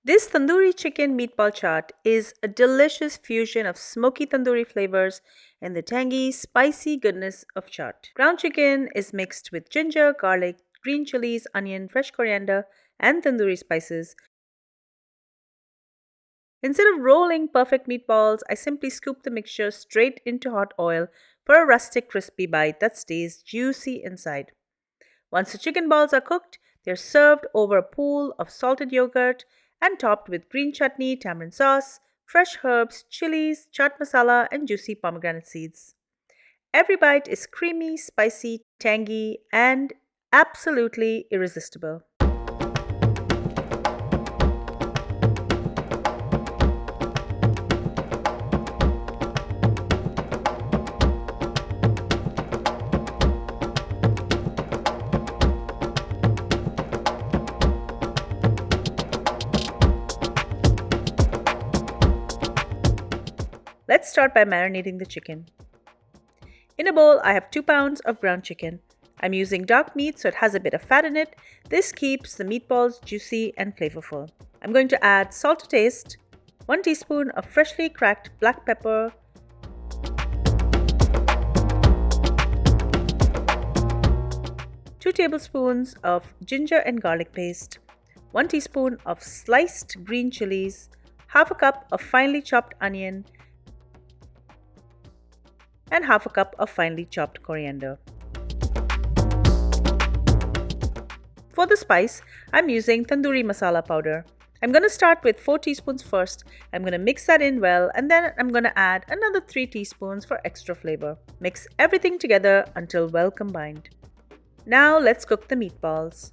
This tandoori chicken meatball chaat is a delicious fusion of smoky tandoori flavors and the tangy, spicy goodness of chaat. Ground chicken is mixed with ginger, garlic, green chilies, onion, fresh coriander, and tandoori spices. Instead of rolling perfect meatballs, I simply scoop the mixture straight into hot oil for a rustic, crispy bite that stays juicy inside. Once the chicken balls are cooked, they're served over a pool of salted yogurt and topped with green chutney, tamarind sauce, fresh herbs, chilies, chaat masala, and juicy pomegranate seeds. Every bite is creamy, spicy, tangy, and absolutely irresistible. Let's start by marinating the chicken. In a bowl, I have 2 pounds of ground chicken. I'm using dark meat so it has a bit of fat in it. This keeps the meatballs juicy and flavorful. I'm going to add salt to taste, 1 teaspoon of freshly cracked black pepper, 2 tablespoons of ginger and garlic paste, 1 teaspoon of sliced green chilies, half a cup of finely chopped onion, and half a cup of finely chopped coriander. For the spice, I'm using tandoori masala powder. I'm going to start with 4 teaspoons first. I'm going to mix that in well, and then I'm going to add another 3 teaspoons for extra flavor. Mix everything together until well combined. Now let's cook the meatballs.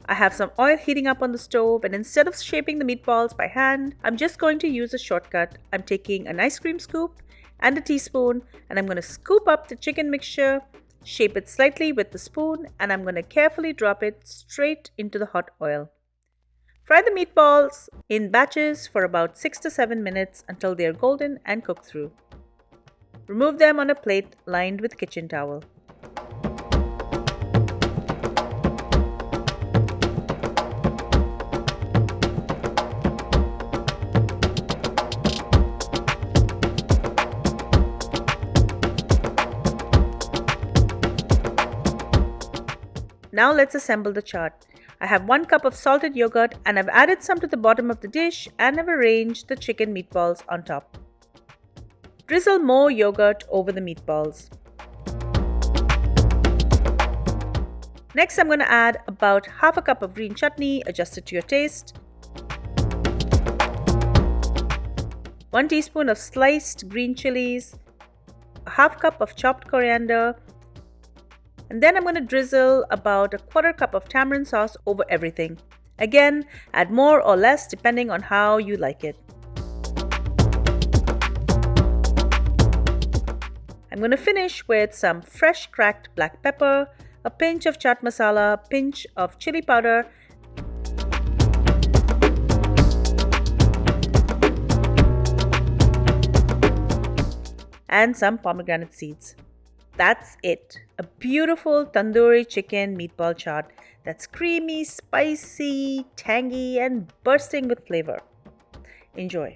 I have some oil heating up on the stove, and instead of shaping the meatballs by hand, I'm just going to use a shortcut. I'm taking an ice cream scoop and a teaspoon, and I'm going to scoop up the chicken mixture, shape it slightly with the spoon, and I'm going to carefully drop it straight into the hot oil. Fry the meatballs in batches for about 6 to 7 minutes until they are golden and cooked through. Remove them on a plate lined with kitchen towel. Now let's assemble the chaat. I have 1 cup of salted yogurt, and I've added some to the bottom of the dish, and I've arranged the chicken meatballs on top. Drizzle more yogurt over the meatballs. Next, I'm going to add about half a cup of green chutney, adjusted to your taste, 1 teaspoon of sliced green chilies, a half cup of chopped coriander, and then I'm going to drizzle about a 1/4 cup of tamarind sauce over everything. Again, add more or less depending on how you like it. I'm going to finish with some fresh cracked black pepper, a pinch of chaat masala, a pinch of chili powder, and some pomegranate seeds. That's it. A beautiful tandoori chicken meatball chaat that's creamy, spicy, tangy, and bursting with flavor. Enjoy.